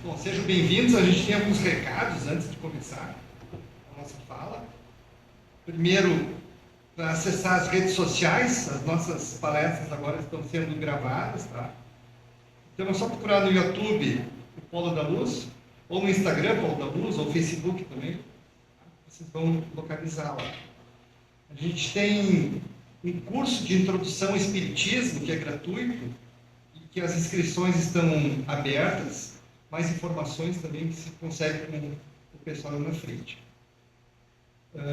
Bom, sejam bem-vindos. A gente tem alguns recados antes de começar a nossa fala. Primeiro, para acessar as redes sociais, as nossas palestras agora estão sendo gravadas, tá? Então é só procurar no YouTube o Polo da Luz, ou no Instagram, Polo da Luz, ou Facebook também. Vocês vão localizar lá. A gente tem um curso de introdução ao Espiritismo, que é gratuito, e que as inscrições estão abertas. Mais informações também que se consegue com o pessoal na frente.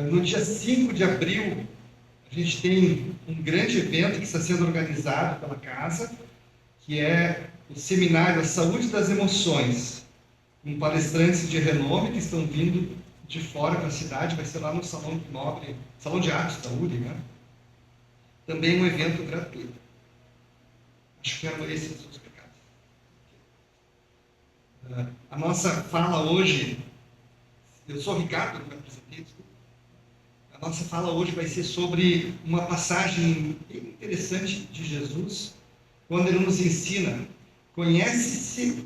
No dia 5 de abril, a gente tem um grande evento que está sendo organizado pela casa, que é o Seminário A Saúde das Emoções, com palestrantes de renome que estão vindo de fora da cidade, vai ser lá no Salão do Nobre, Salão de Atos da URI, né? Também um evento gratuito. Acho que eram esses os recados. A nossa fala hoje, eu sou o Ricardo, não me apresentei, desculpa. A nossa fala hoje vai ser sobre uma passagem bem interessante de Jesus, quando ele nos ensina: conhece-se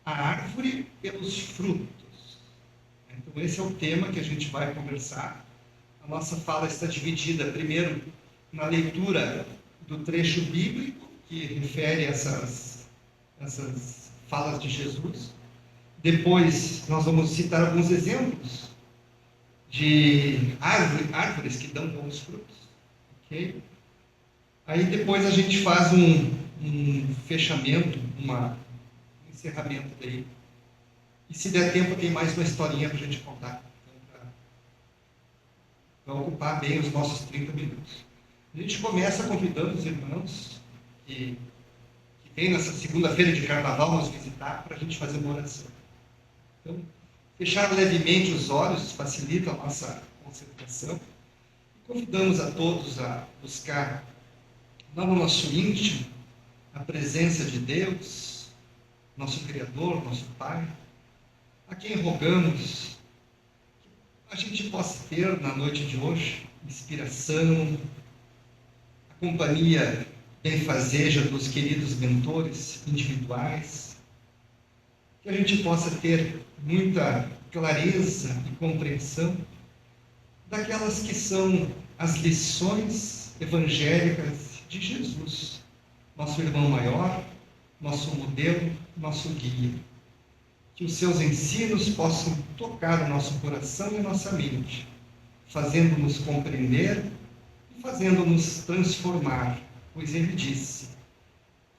a árvore pelos frutos. Então esse é o tema que a gente vai conversar. A nossa fala está dividida, primeiro, na leitura do trecho bíblico, que refere essas falas de Jesus. Depois, nós vamos citar alguns exemplos de árvores que dão bons frutos. Okay? Aí depois a gente faz um fechamento, um encerramento daí. E se der tempo, tem mais uma historinha para a gente contar. Então, para ocupar bem os nossos 30 minutos. A gente começa convidando os irmãos que vêm nessa segunda-feira de carnaval nos visitar para a gente fazer uma oração. Então, fechar levemente os olhos facilita a nossa concentração. E convidamos a todos a buscar lá no nosso íntimo a presença de Deus, nosso Criador, nosso Pai, a quem rogamos que a gente possa ter na noite de hoje inspiração, a companhia benfazeja dos queridos mentores individuais, que a gente possa ter muita clareza e compreensão daquelas que são as lições evangélicas de Jesus, nosso irmão maior, nosso modelo, nosso guia. Que os seus ensinos possam tocar o nosso coração e a nossa mente, fazendo-nos compreender e fazendo-nos transformar, pois ele disse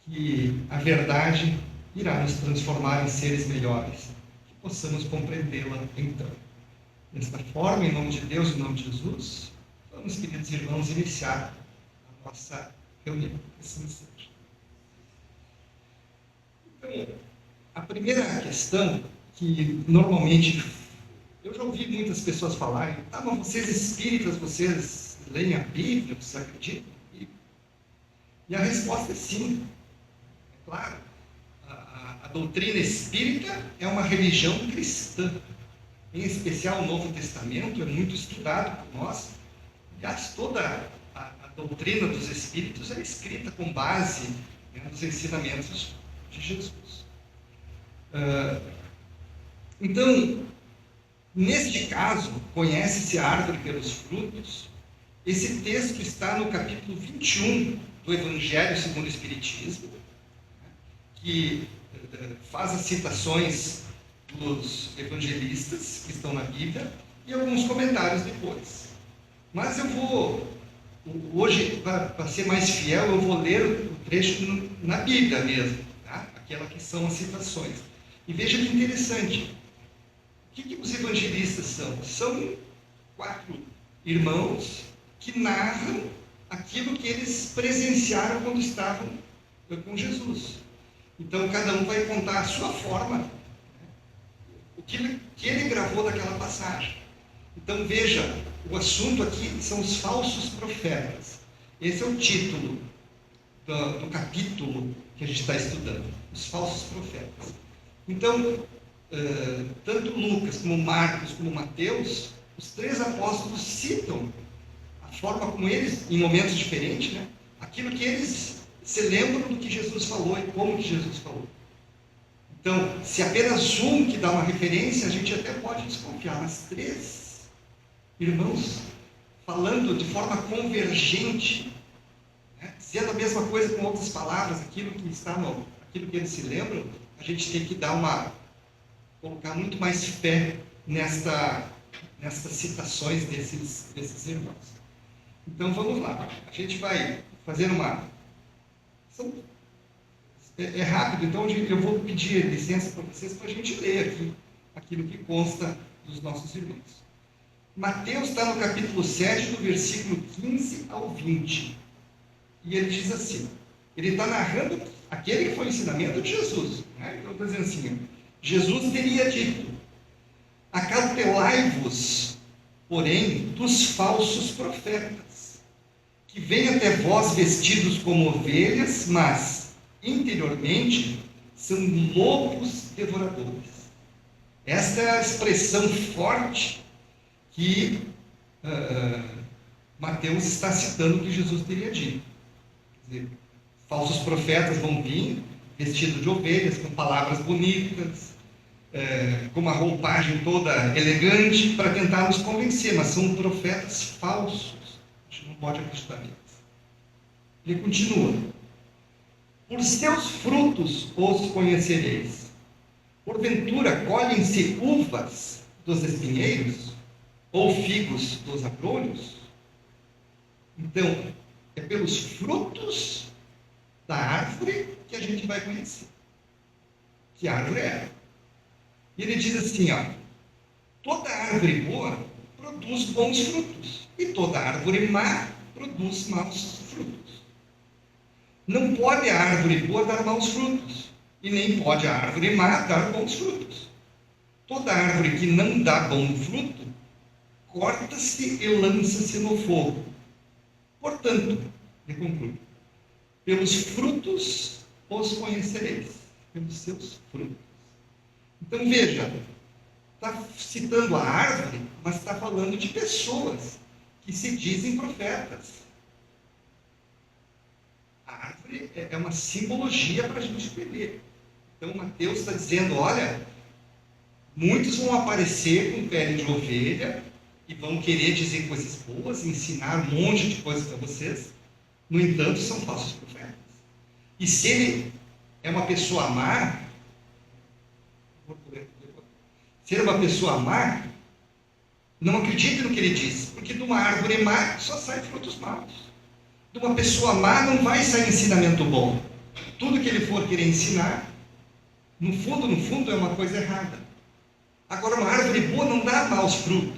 que a verdade irá nos transformar em seres melhores, que possamos compreendê-la então. Desta forma, em nome de Deus e em nome de Jesus, vamos, queridos irmãos, iniciar a nossa reunião. Assim seja. Então, a primeira questão que normalmente eu já ouvi muitas pessoas falarem: mas vocês espíritas, vocês leem a Bíblia, vocês acreditam na Bíblia? E a resposta é sim. É claro. A doutrina espírita é uma religião cristã. Em especial o Novo Testamento é muito estudado por nós. Aliás, toda a doutrina dos espíritos é escrita com base nos ensinamentos de Jesus. Então, neste caso, conhece-se a árvore pelos frutos. Esse texto está no capítulo 21 do Evangelho segundo o Espiritismo, que faz as citações dos evangelistas que estão na Bíblia e alguns comentários depois. Mas eu vou, hoje, para ser mais fiel, eu vou ler o trecho na Bíblia mesmo, tá? Aquela que são as citações. E veja que interessante. O que os evangelistas são? São 4 irmãos que narram aquilo que eles presenciaram quando estavam com Jesus. Então, cada um vai contar a sua forma, né? O que ele gravou daquela passagem. Então, veja, o assunto aqui são os falsos profetas. Esse é o título do capítulo que a gente está estudando, os falsos profetas. Então, tanto Lucas, como Marcos, como Mateus, os 3 apóstolos citam a forma como eles, em momentos diferentes, né, aquilo que eles se lembram do que Jesus falou e como que Jesus falou. Então, se apenas um que dá uma referência, a gente até pode desconfiar, mas 3 irmãos falando de forma convergente, né, dizendo a mesma coisa com outras palavras, aquilo que eles se lembram, a gente tem que colocar muito mais fé nestas citações desses irmãos. Então vamos lá, a gente vai fazer é rápido, então eu vou pedir licença para vocês para a gente ler aqui aquilo que consta dos nossos irmãos. Mateus está no capítulo 7, do versículo 15 ao 20. E ele diz assim, ele está narrando aquele que foi o ensinamento de Jesus. Né? Então está dizendo assim, Jesus teria dito, acautelai-vos, porém, dos falsos profetas, que vêm até vós vestidos como ovelhas, mas, interiormente, são lobos devoradores. Esta é a expressão forte que Mateus está citando que Jesus teria dito. Quer dizer, falsos profetas vão vir vestidos de ovelhas, com palavras bonitas, com uma roupagem toda elegante, para tentar nos convencer, mas são profetas falsos. A gente não pode acreditar neles. Ele continua. Por seus frutos os conhecereis. Porventura colhem-se uvas dos espinheiros? Ou figos dos abrolhos? Então, é pelos frutos da árvore que a gente vai conhecer. Que árvore é? E ele diz assim, toda árvore boa produz bons frutos, e toda árvore má produz maus frutos. Não pode a árvore boa dar maus frutos, e nem pode a árvore má dar bons frutos. Toda árvore que não dá bom fruto, corta-se e lança-se no fogo. Portanto, ele conclui, pelos frutos os conhecereis, pelos seus frutos. Então veja, está citando a árvore, mas está falando de pessoas que se dizem profetas. A árvore é uma simbologia para a gente entender. Então Mateus está dizendo, olha, muitos vão aparecer com pele de ovelha e vão querer dizer coisas boas, ensinar um monte de coisas para vocês. No entanto, são falsos profetas. E se ele é uma pessoa má, não acredite no que ele diz, porque de uma árvore má só saem frutos maus. De uma pessoa má não vai sair ensinamento bom. Tudo que ele for querer ensinar, no fundo é uma coisa errada. Agora, uma árvore boa não dá maus frutos.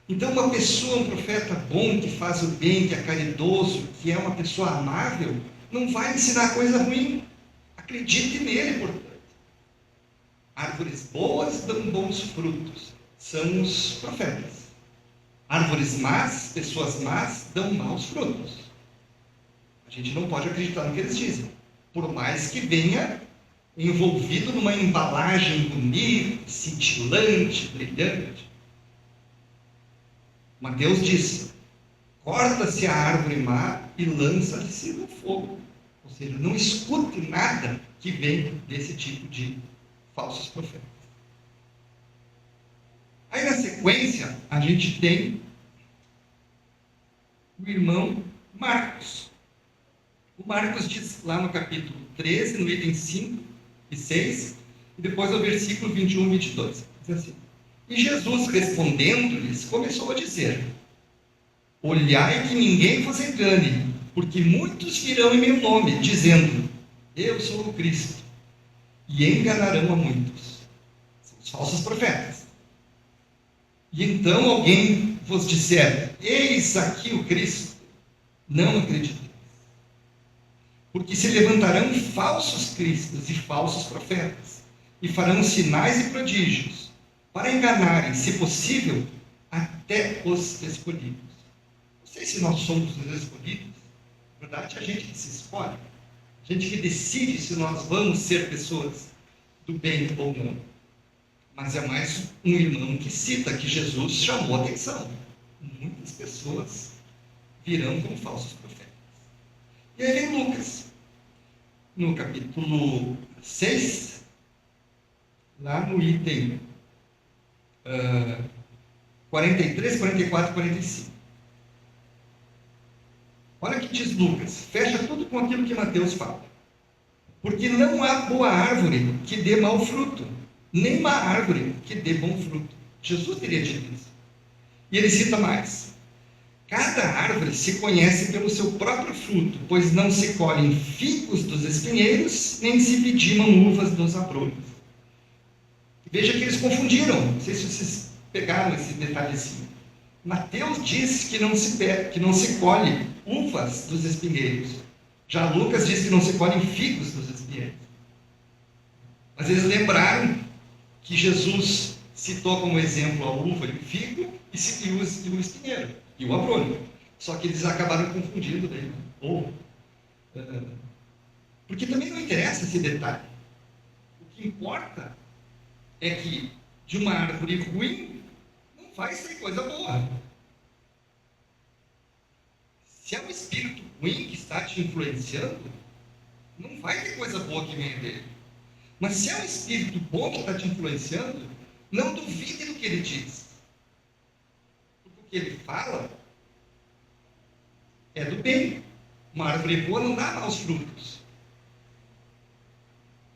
Então, uma pessoa, um profeta bom, que faz o bem, que é caridoso, que é uma pessoa amável, não vai ensinar coisa ruim. Acredite nele, portanto. Árvores boas dão bons frutos. São os profetas. Árvores más, pessoas más, dão maus frutos. A gente não pode acreditar no que eles dizem. Por mais que venha envolvido numa embalagem bonita, cintilante, brilhante. Mateus diz, corta-se a árvore má e lança-se no fogo. Ou seja, não escute nada que vem desse tipo de falsos profetas. Aí na sequência, a gente tem o irmão Marcos. O Marcos diz lá no capítulo 13, no item 5 e 6, e depois no versículo 21 e 22. Diz assim, e Jesus, respondendo-lhes, começou a dizer, olhai que ninguém vos engane, porque muitos virão em meu nome, dizendo, eu sou o Cristo, e enganarão a muitos. São os falsos profetas. E então alguém vos disser, eis aqui o Cristo, não acrediteis. Porque se levantarão falsos cristos e falsos profetas, e farão sinais e prodígios, para enganarem, se possível, até os escolhidos. Não sei se nós somos os escolhidos. Na verdade, é a gente que se escolhe. A gente que decide se nós vamos ser pessoas do bem ou não. Mas é mais um irmão que cita que Jesus chamou a atenção. Muitas pessoas virão como falsos profetas. E aí vem Lucas, no capítulo 6, lá no item 43, 44 e 45. Olha o que diz Lucas. Fecha tudo com aquilo que Mateus fala. Porque não há boa árvore que dê mau fruto, nem má árvore que dê bom fruto. Jesus teria dito isso. E ele cita mais. Cada árvore se conhece pelo seu próprio fruto, pois não se colhem figos dos espinheiros, nem se vidimam uvas dos abrolhos. Veja que eles confundiram. Não sei se vocês pegaram esse detalhezinho. Mateus diz que não se colhe uvas dos espinheiros. Já Lucas diz que não se colhem figos dos espinheiros. Mas eles lembraram que Jesus citou como exemplo a uva e o figo e o espinheiro e o abrolho. Só que eles acabaram confundindo daí. Porque também não interessa esse detalhe. O que importa é que de uma árvore ruim não vai sair coisa boa. Se é um espírito ruim que está te influenciando, não vai ter coisa boa que venha dele. Mas se é um espírito bom que está te influenciando, não duvide do que ele diz. Porque o que ele fala é do bem. Uma árvore boa não dá maus frutos.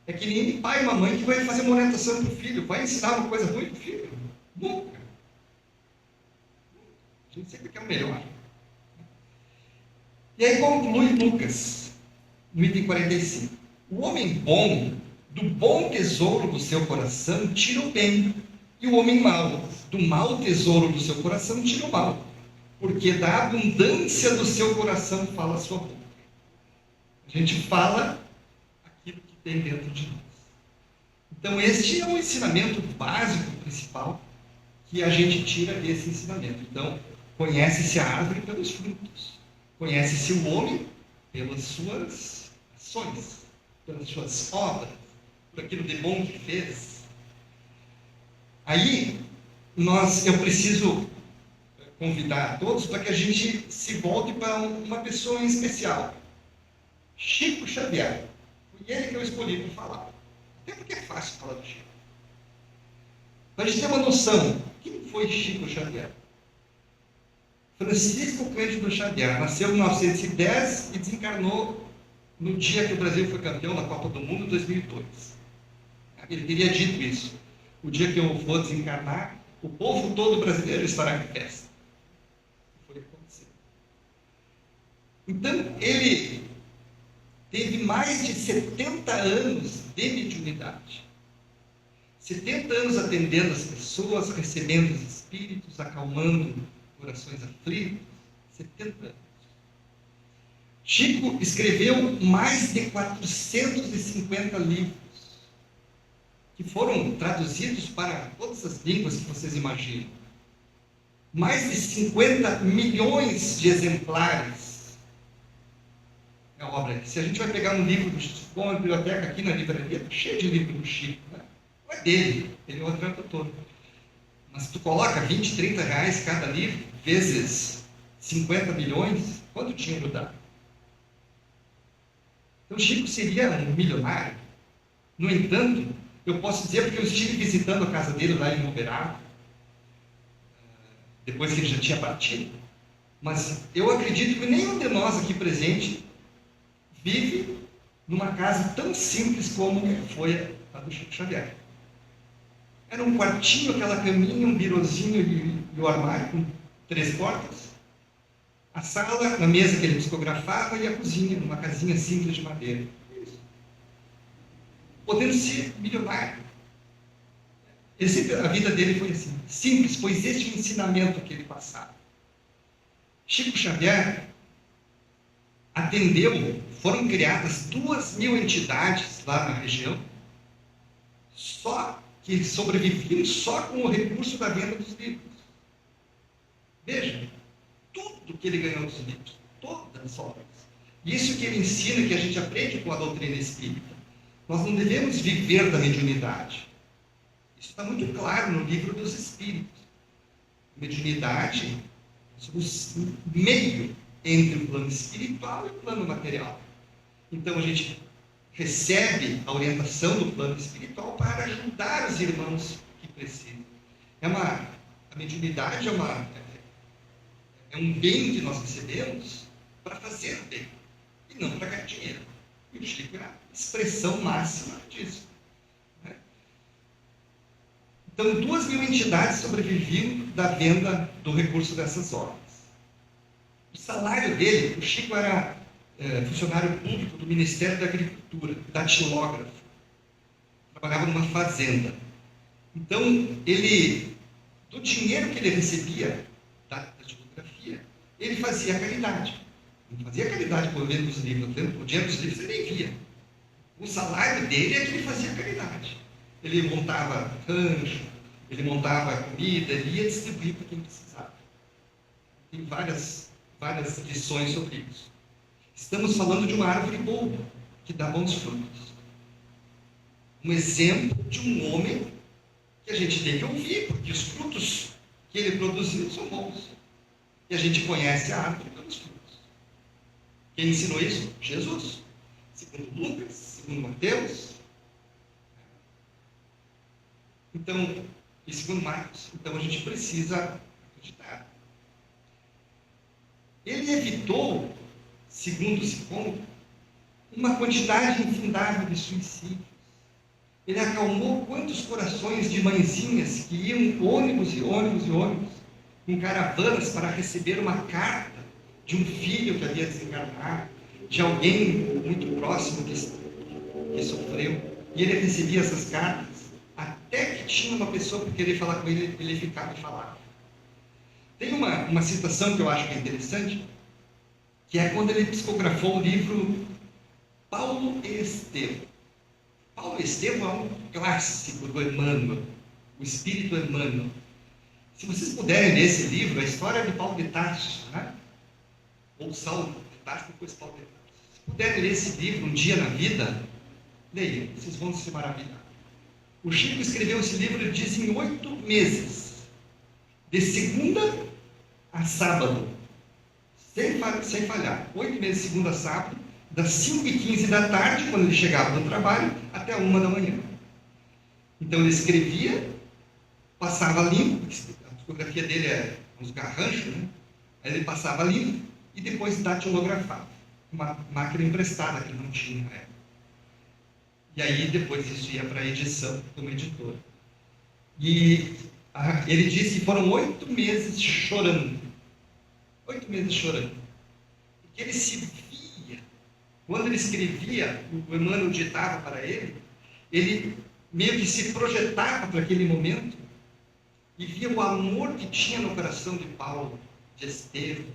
É que nem pai e uma mãe que vai fazer uma orientação para o filho. Vai ensinar uma coisa ruim para o filho? Nunca. A gente sempre quer o melhor. E aí conclui Lucas, no item 45. O homem bom, do bom tesouro do seu coração, tira o bem. E o homem mau, do mau tesouro do seu coração, tira o mal. Porque da abundância do seu coração fala a sua boca. A gente fala aquilo que tem dentro de nós. Então este é o ensinamento básico, principal, que a gente tira desse ensinamento. Então, conhece-se a árvore pelos frutos. Conhece-se o homem pelas suas ações, pelas suas obras, por aquilo de bom que fez. Aí, eu preciso convidar a todos para que a gente se volte para uma pessoa em especial. Chico Xavier. Foi ele que eu escolhi para falar. Até porque é fácil falar do Chico. Para a gente ter uma noção, quem foi Chico Xavier? Francisco Cândido Xavier nasceu em 1910 e desencarnou no dia que o Brasil foi campeão da Copa do Mundo, em 2002. Ele teria dito isso. O dia que eu for desencarnar, o povo todo brasileiro estará em festa. Foi o que aconteceu. Então, ele teve mais de 70 anos de mediunidade. 70 anos atendendo as pessoas, recebendo os espíritos, acalmando corações aflitos. 70 anos. Chico escreveu mais de 450 livros, que foram traduzidos para todas as línguas que vocês imaginam. Mais de 50 milhões de exemplares. É a obra. Se a gente vai pegar um livro do Chico, uma biblioteca aqui na livraria, está cheio de livros do Chico. Né? Não é dele, ele é o tradutor. Mas tu coloca 20, 30 reais cada livro, vezes 50 milhões, quanto dinheiro dá? Então Chico seria um milionário. No entanto, eu posso dizer porque eu estive visitando a casa dele lá em Uberaba, depois que ele já tinha partido. Mas eu acredito que nenhum de nós aqui presente vive numa casa tão simples como foi a do Chico Xavier. Era um quartinho, aquela caminha, um birozinho e o armário com 3 portas. A sala, a mesa que ele psicografava e a cozinha, numa casinha simples de madeira. Isso. Podendo ser milionário. A vida dele foi assim, simples, pois este é o ensinamento que ele passava. Chico Xavier atendeu, foram criadas 2.000 entidades lá na região, só que sobreviviam só com o recurso da venda dos livros. Veja, tudo que ele ganhou dos livros, todas as obras. Isso que ele ensina, que a gente aprende com a doutrina espírita. Nós não devemos viver da mediunidade. Isso está muito claro no livro dos Espíritos. Mediunidade é o meio entre o plano espiritual e o plano material. Então a gente recebe a orientação do plano espiritual para ajudar os irmãos que precisam. A mediunidade é um bem que nós recebemos para fazer o bem, e não para ganhar dinheiro. E o Chico é a expressão máxima disso. Né? Então, 2.000 entidades sobreviviam da venda do recurso dessas obras. O salário dele, o Chico era funcionário público do Ministério da Agricultura, datilógrafo. Trabalhava numa fazenda. Então, do dinheiro que ele recebia da datilografia, ele fazia caridade. Não fazia caridade por venda dos livros. O dinheiro dos livros ele nem via. O salário dele é que ele fazia caridade. Ele montava rancho, ele montava comida, ele ia distribuir para quem precisava. Tem várias lições sobre isso. Estamos falando de uma árvore boa, que dá bons frutos. Um exemplo de um homem que a gente tem que ouvir, porque os frutos que ele produziu são bons. E a gente conhece a árvore pelos frutos. Quem ensinou isso? Jesus. Segundo Lucas, segundo Mateus. Então, e segundo Marcos. Então a gente precisa acreditar. Ele evitou, segundo se conta, uma quantidade infindável de suicídios. Ele acalmou quantos corações de mãezinhas que iam ônibus e ônibus e ônibus, com caravanas para receber uma carta de um filho que havia desencarnado, de alguém muito próximo que sofreu. E ele recebia essas cartas, até que tinha uma pessoa para querer falar com ele, ele ficava e falava. Tem uma citação que eu acho que é interessante, que é quando ele psicografou o livro Paulo e Estevão. Paulo e Estevão é um clássico do Emmanuel, o Espírito Emmanuel. Se vocês puderem ler esse livro, a história de Paulo de Tarso, né? Ou Saulo de Tarso, depois Paulo de Tarso. Se puderem ler esse livro um dia na vida, leiam, vocês vão se maravilhar. O Chico escreveu esse livro, ele diz, em 8 meses, de segunda a sábado, sem falhar. 8 meses, segunda a sábado, das 5h15 da tarde, quando ele chegava do trabalho, até 1 da manhã. Então ele escrevia, passava limpo, a fotografia dele é uns garranchos, né? Aí ele passava limpo e depois datilografava. Uma máquina emprestada que ele não tinha na época. E aí depois isso ia para a edição de uma editora. E ele disse que foram 8 meses chorando. 8 meses chorando. Porque ele se via, quando ele escrevia, o Emmanuel ditava para ele, ele meio que se projetava para aquele momento e via o amor que tinha no coração de Paulo, de Estevão,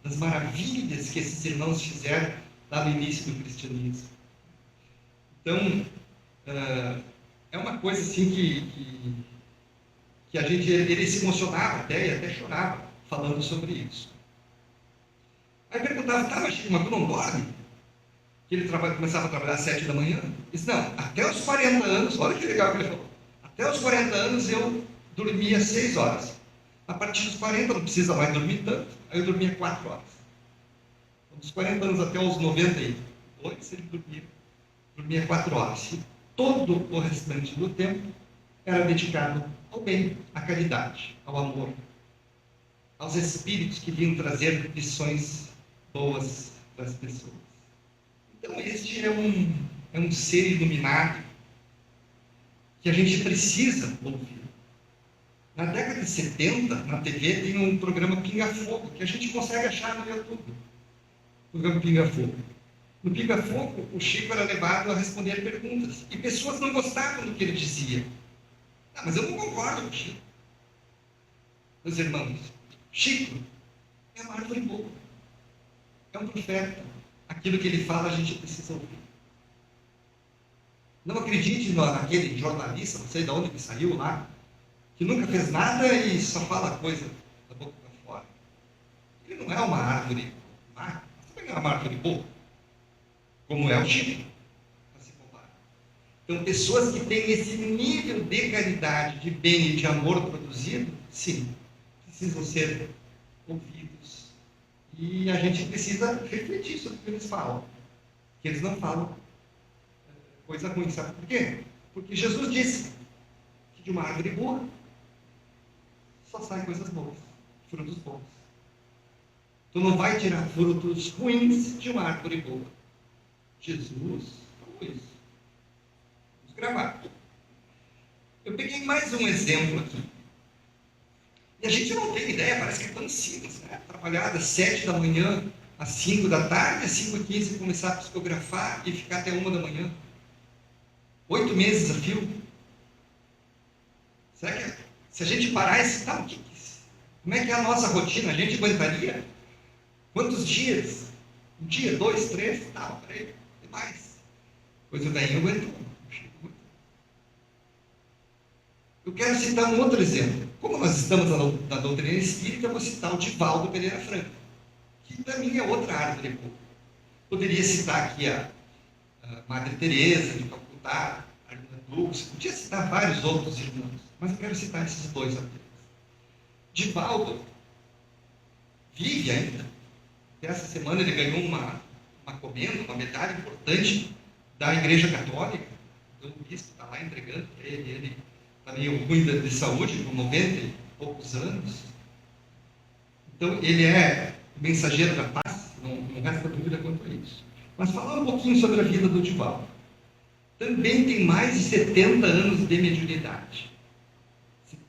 das maravilhas que esses irmãos fizeram lá no início do cristianismo. Então, é uma coisa assim que ele se emocionava até, e até chorava, falando sobre isso. Aí perguntava, tá, mas tu não dorme? Que ele começava a trabalhar às 7 da manhã. Ele disse, não, até os 40 anos, olha que legal que ele falou, até os 40 anos eu dormia 6 horas. A partir dos 40 não precisa mais dormir tanto, aí eu dormia 4 horas. Então, dos 40 anos até os 92, ele dormia 4 horas. E todo o restante do tempo era dedicado ao bem, à caridade, ao amor, aos espíritos que vinham trazer lições boas para as pessoas. Então este é um ser iluminado que a gente precisa ouvir. Na década de 70, na TV, tem um programa Pinga Fogo, que a gente consegue achar no YouTube. O programa Pinga Fogo. No Pinga Fogo, o Chico era levado a responder perguntas. E pessoas não gostavam do que ele dizia. Ah, mas eu não concordo com o Chico. Meus irmãos, Chico é uma árvore boa. É um profeta. Aquilo que ele fala, a gente precisa ouvir. Não acredite naquele jornalista, não sei de onde que saiu lá, que nunca fez nada e só fala coisa da boca para fora. Ele não é uma árvore má, mas também não é uma árvore boa, como é o Chico, para se comparar. Então, pessoas que têm esse nível de caridade, de bem e de amor produzido, sim, precisam ser ouvidos. E a gente precisa refletir sobre o que eles falam. Que eles não falam coisa ruim. Sabe por quê? Porque Jesus disse que de uma árvore boa só saem coisas boas, frutos bons. Tu não vai tirar frutos ruins de uma árvore boa. Jesus falou isso. Vamos gravar. Eu peguei mais um exemplo aqui. E a gente não tem ideia, parece que é tão simples, né? Trabalhar das 7 da manhã às 5 da tarde, às 5h15 começar a psicografar e ficar até 1 da manhã. 8 meses a fio. Será que se a gente parar esse tal, como é que é a nossa rotina? A gente aguentaria? Quantos dias? Um dia, 2, 3, tal, peraí, demais. Pois o velhinho aguentou. Eu quero citar um outro exemplo. Como nós estamos na doutrina espírita, eu vou citar o Divaldo Pereira Franco, que para mim é outra árvore. Poderia citar aqui a Madre Teresa de Calcutá, a Irmã Dulce, podia citar vários outros irmãos, mas eu quero citar esses dois apenas. Divaldo vive ainda. Essa semana ele ganhou uma comenda, uma medalha importante da Igreja Católica. O bispo está lá entregando para ele. Ele está meio ruim de saúde, com 90 e poucos anos. Então ele é o mensageiro da paz, não resta dúvida quanto a isso. Mas falar um pouquinho sobre a vida do Divaldo. Também tem mais de 70 anos de mediunidade.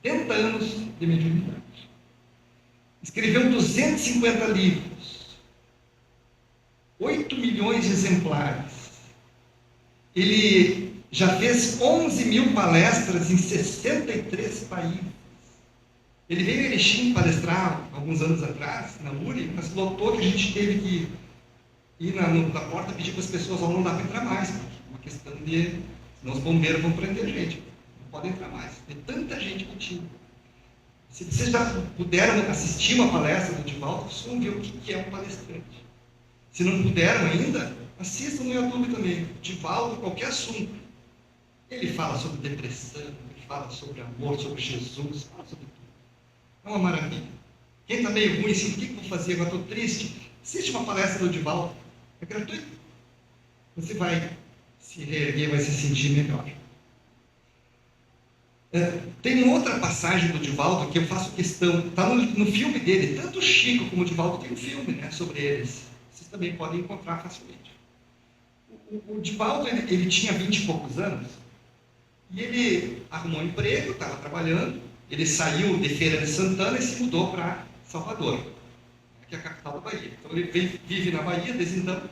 70 anos de mediunidade. Escreveu 250 livros. 8 milhões de exemplares. Ele já fez 11 mil palestras em 63 países. Ele veio em Erechim palestrar alguns anos atrás, na URI, mas lotou que a gente teve que ir na porta pedir para as pessoas, não dá para entrar mais, porque é uma questão de, senão os bombeiros vão prender a gente, não pode entrar mais, tem tanta gente contigo. Se vocês já puderam assistir uma palestra do Divaldo, vocês vão ver o que é um palestrante. Se não puderam ainda, assistam no YouTube também. Divaldo, qualquer assunto. Ele fala sobre depressão, ele fala sobre amor, sobre Jesus, fala sobre tudo. É uma maravilha. Quem está meio ruim, assim, o que eu vou fazer? Agora estou triste. Assiste uma palestra do Divaldo. É gratuito. Você vai se reerguer, vai se sentir melhor. Tem uma outra passagem do Divaldo que eu faço questão, está no filme dele, tanto o Chico como o Divaldo tem um filme, né, sobre eles. Vocês também podem encontrar facilmente. O Divaldo, ele tinha 20 e poucos anos, e ele arrumou um emprego, estava trabalhando, ele saiu de Feira de Santana e se mudou para Salvador, que é a capital da Bahia. Então ele vive na Bahia desde então,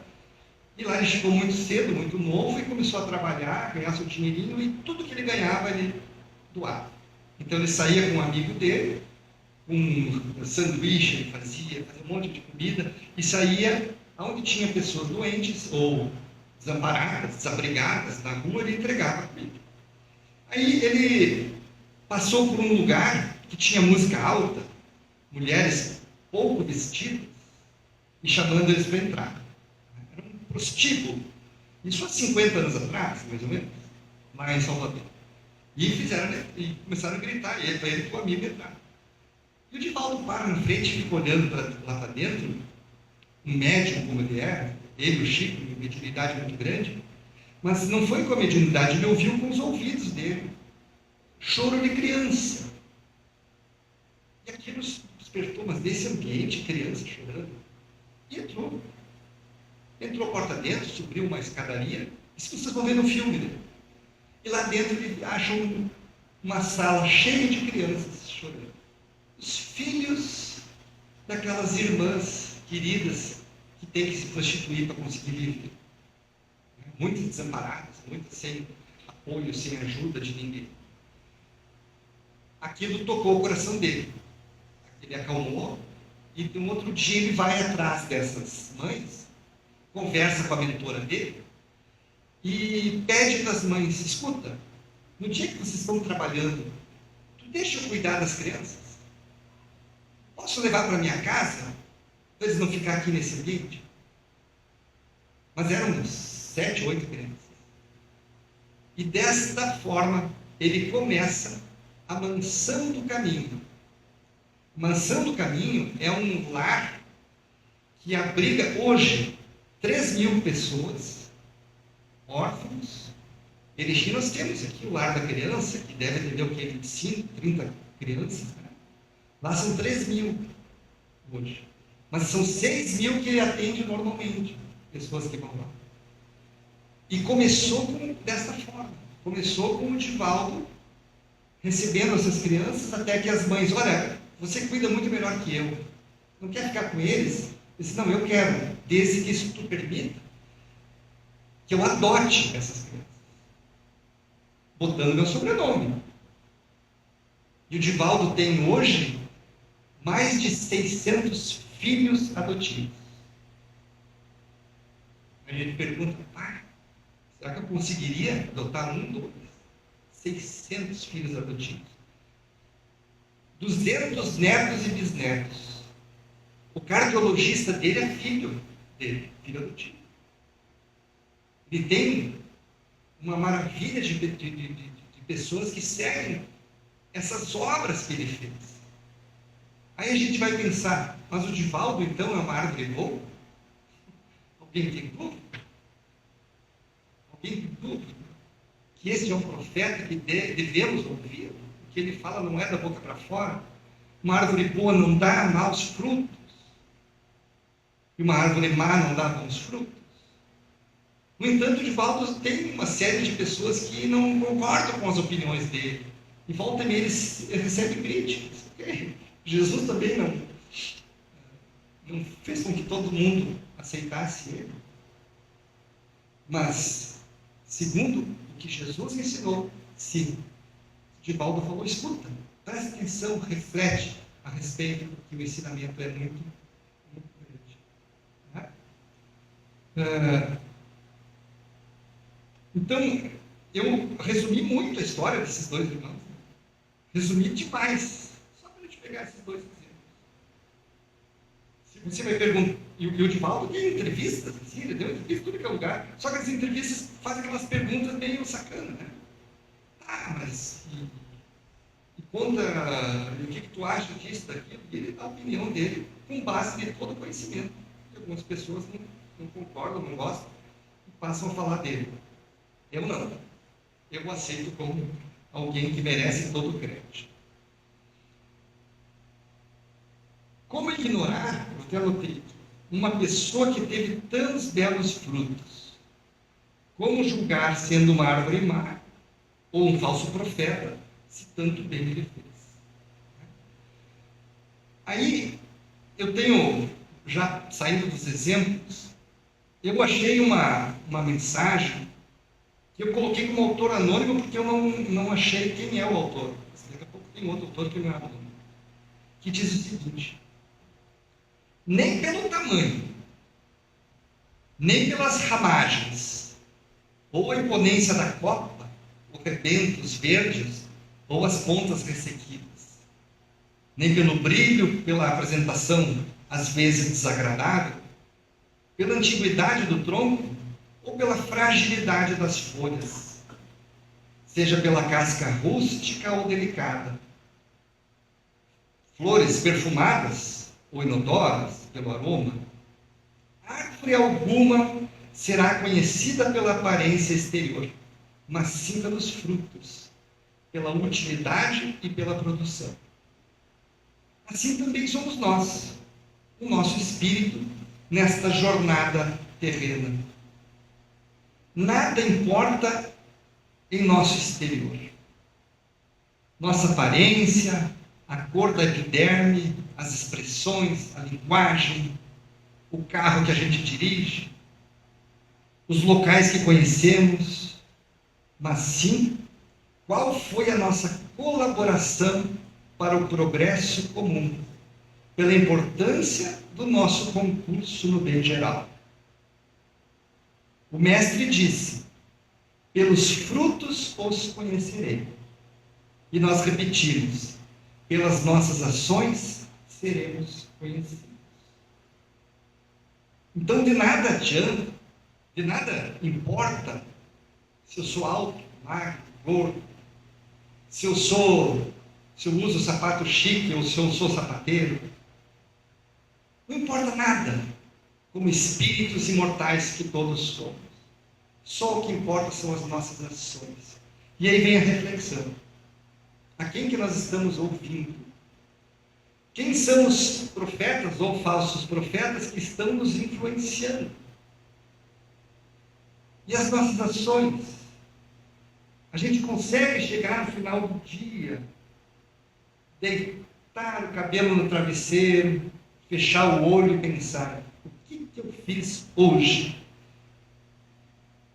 e lá ele chegou muito cedo, muito novo, e começou a trabalhar, ganhar seu dinheirinho, e tudo que ele ganhava, ele doava. Então ele saía com um amigo dele, um sanduíche ele fazia um monte de comida, e saía onde tinha pessoas doentes, ou desamparadas, desabrigadas, na rua, ele entregava comida. Aí ele passou por um lugar que tinha música alta, mulheres pouco vestidas, e chamando eles para entrar. Era um prostíbulo. Isso há 50 anos atrás, mais ou menos, lá em Salvador. E começaram a gritar, e para ele, para o amigo entrar. E o Divaldo para na frente e fica olhando lá para dentro, um médium como ele era, ele, o Chico, uma mediunidade muito grande, mas não foi com a mediunidade, ele ouviu com os ouvidos dele. Choro de criança. E aquilo despertou, mas nesse ambiente, criança chorando. E entrou. Entrou porta dentro, subiu uma escadaria. Isso vocês vão ver no filme dele. E lá dentro ele acha uma sala cheia de crianças chorando. Os filhos daquelas irmãs queridas que têm que se prostituir para conseguir viver. Muitas desamparadas, muitas sem apoio, sem ajuda de ninguém. Aquilo tocou o coração dele. Ele acalmou, e no outro dia ele vai atrás dessas mães, conversa com a mentora dele, e pede para as mães, escuta, no dia que vocês estão trabalhando, tu deixa eu cuidar das crianças? Posso levar para minha casa, para eles não ficarem aqui nesse ambiente? Mas eram 7, 8 crianças. E desta forma, ele começa a Mansão do Caminho. Mansão do Caminho é um lar que abriga hoje 3.000 pessoas, órfãos, Erechim nós temos aqui o Lar da Criança, que deve atender o quê? 25, 30 crianças. Né? Lá são 3 mil hoje. Mas são 6 mil que ele atende normalmente, pessoas que vão lá. E começou desta forma. Começou com o Divaldo recebendo essas crianças, até que as mães, olha, você cuida muito melhor que eu. Não quer ficar com eles? Eu disse, não, eu quero, desde que isso tu permita, que eu adote essas crianças. Botando meu sobrenome. E o Divaldo tem hoje mais de 600 filhos adotivos. A gente pergunta, pai, será que eu conseguiria adotar um, 2? 600 filhos adotivos. 200 netos e bisnetos. O cardiologista dele é filho dele, filho adotivo. Ele tem uma maravilha de pessoas que seguem essas obras que ele fez. Aí a gente vai pensar, mas o Divaldo então é uma árvore boa? Alguém tem dúvida? Alguém tem dúvida? Que esse é um profeta que devemos ouvir? O que ele fala não é da boca para fora? Uma árvore boa não dá maus frutos. E uma árvore má não dá bons frutos. No entanto, o Divaldo tem uma série de pessoas que não concordam com as opiniões dele. E volta e meia ele recebe críticas. Jesus também não fez com que todo mundo aceitasse ele. Mas, segundo o que Jesus ensinou, sim, Divaldo falou, escuta, presta atenção, reflete a respeito, que o ensinamento é muito, muito grande. Né? Então, eu resumi muito a história desses dois irmãos. Né? Resumi demais. Só para a gente pegar esses dois exemplos. Se você vai perguntar, e o Divaldo tem entrevistas, assim, ele deu entrevista em tudo que é lugar, só que as entrevistas fazem aquelas perguntas meio sacana, né? Ah, mas e conta, o que tu acha disso, daquilo? E ele dá a opinião dele com base em todo o conhecimento. Que algumas pessoas não concordam, não gostam, e passam a falar dele. Eu não. Eu o aceito como alguém que merece todo o crédito. Como ignorar, eu até anotei, uma pessoa que teve tantos belos frutos? Como julgar sendo uma árvore má ou um falso profeta, se tanto bem ele fez? Aí, eu tenho, já saindo dos exemplos, eu achei uma mensagem que eu coloquei como autor anônimo porque eu não achei quem é o autor. Daqui a pouco tem outro autor que não é anônimo. Que diz o seguinte: nem pelo tamanho, nem pelas ramagens, ou a imponência da copa, ou rebentos verdes, ou as pontas ressequidas, nem pelo brilho, pela apresentação às vezes desagradável, pela antiguidade do tronco, ou pela fragilidade das folhas, seja pela casca rústica ou delicada, flores perfumadas ou inodoras pelo aroma, árvore alguma será conhecida pela aparência exterior, mas sim pelos frutos, pela utilidade e pela produção. Assim também somos nós, o nosso espírito, nesta jornada terrena. Nada importa em nosso exterior. Nossa aparência, a cor da epiderme, as expressões, a linguagem, o carro que a gente dirige, os locais que conhecemos, mas sim qual foi a nossa colaboração para o progresso comum, pela importância do nosso concurso no bem geral. O mestre disse: pelos frutos os conhecerei. E nós repetimos: pelas nossas ações seremos conhecidos. Então, de nada adianta, de nada importa se eu sou alto, magro, gordo, se eu uso sapato chique ou se eu sou sapateiro. Não importa nada, como espíritos imortais que todos somos. Só o que importa são as nossas ações. E aí vem a reflexão. A quem que nós estamos ouvindo? Quem são os profetas ou falsos profetas que estão nos influenciando? E as nossas ações? A gente consegue chegar no final do dia, deitar o cabelo no travesseiro, fechar o olho e pensar: o que eu fiz hoje,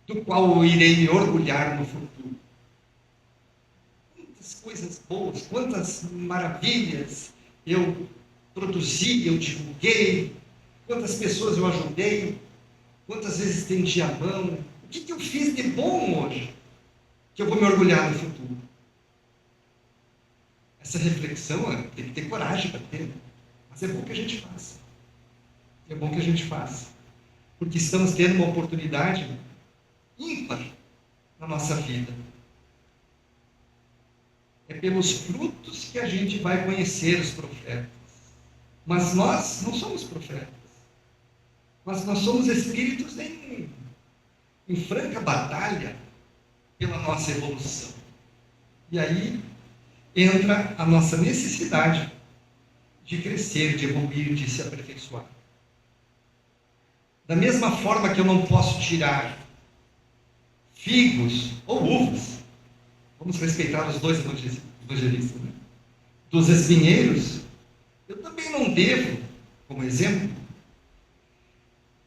do qual eu irei me orgulhar no futuro? Quantas coisas boas, quantas maravilhas eu produzi, eu divulguei, quantas pessoas eu ajudei, quantas vezes estendi a mão. O que eu fiz de bom hoje, que eu vou me orgulhar no futuro? Essa reflexão tem que ter coragem para ter, mas é bom que a gente faça. É bom que a gente faça, porque estamos tendo uma oportunidade ímpar na nossa vida. É pelos frutos que a gente vai conhecer os profetas. Mas nós não somos profetas. Mas nós somos espíritos em franca batalha pela nossa evolução. E aí entra a nossa necessidade de crescer, de evoluir, de se aperfeiçoar. Da mesma forma que eu não posso tirar figos ou uvas, vamos respeitar os dois evangelistas, né? Dos espinheiros, eu também não devo, como exemplo,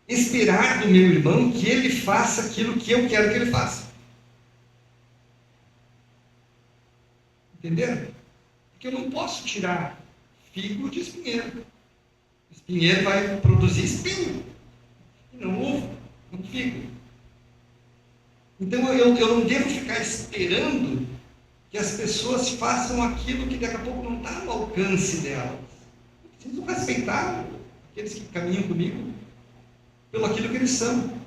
esperar do meu irmão que ele faça aquilo que eu quero que ele faça. Entenderam? Porque eu não posso tirar figo de espinheiro. O espinheiro vai produzir espinho, e não uva, não figo. Então eu não devo ficar esperando que as pessoas façam aquilo que daqui a pouco não está no alcance delas. Eu preciso respeitar aqueles que caminham comigo pelo aquilo que eles são.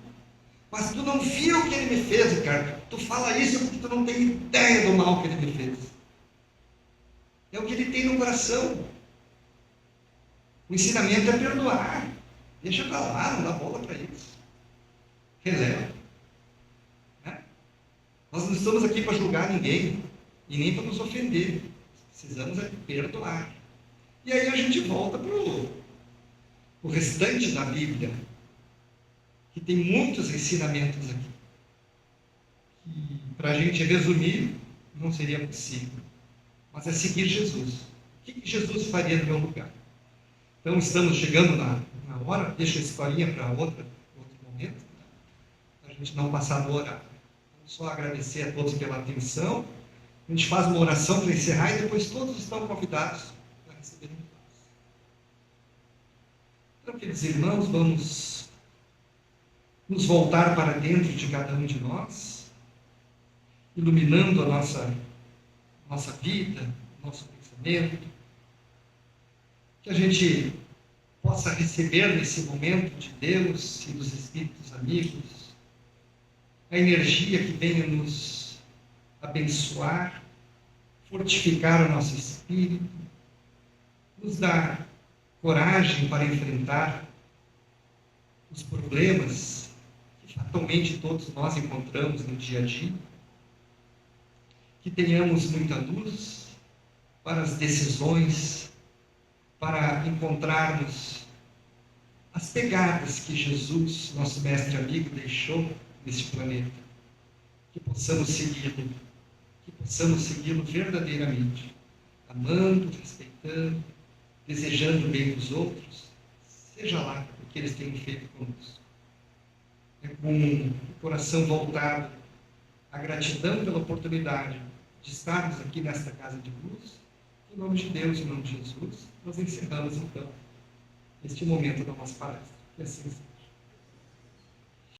Mas tu não viu o que ele me fez, Ricardo. Tu fala isso porque tu não tem ideia do mal que ele me fez. É o que ele tem no coração. O ensinamento é perdoar. Deixa para lá, não dá bola para isso. Releva. Né? Nós não estamos aqui para julgar ninguém e nem para nos ofender. Precisamos perdoar. E aí a gente volta para o restante da Bíblia, que tem muitos ensinamentos aqui. Que para a gente resumir, não seria possível. Mas é seguir Jesus. O que Jesus faria no meu lugar? Então estamos chegando na hora, deixa a historinha para outro momento, para a gente não passar do horário. Vamos só agradecer a todos pela atenção. A gente faz uma oração para encerrar e depois todos estão convidados para receberem paz. Então, queridos irmãos, vamos nos voltar para dentro de cada um de nós, iluminando a nossa vida, nosso pensamento, que a gente possa receber nesse momento de Deus e dos Espíritos amigos a energia que venha nos abençoar, fortificar o nosso espírito, nos dar coragem para enfrentar os problemas que fatalmente todos nós encontramos no dia a dia, que tenhamos muita luz para as decisões, para encontrarmos as pegadas que Jesus, nosso mestre amigo, deixou neste planeta. Que possamos segui-lo verdadeiramente, amando, respeitando, desejando o bem dos outros, seja lá o que eles tenham feito conosco. É com o coração voltado à gratidão pela oportunidade de estarmos aqui nesta casa de luz. Em nome de Deus, em nome de Jesus, nós encerramos então este momento da nossa palestra. Que assim seja.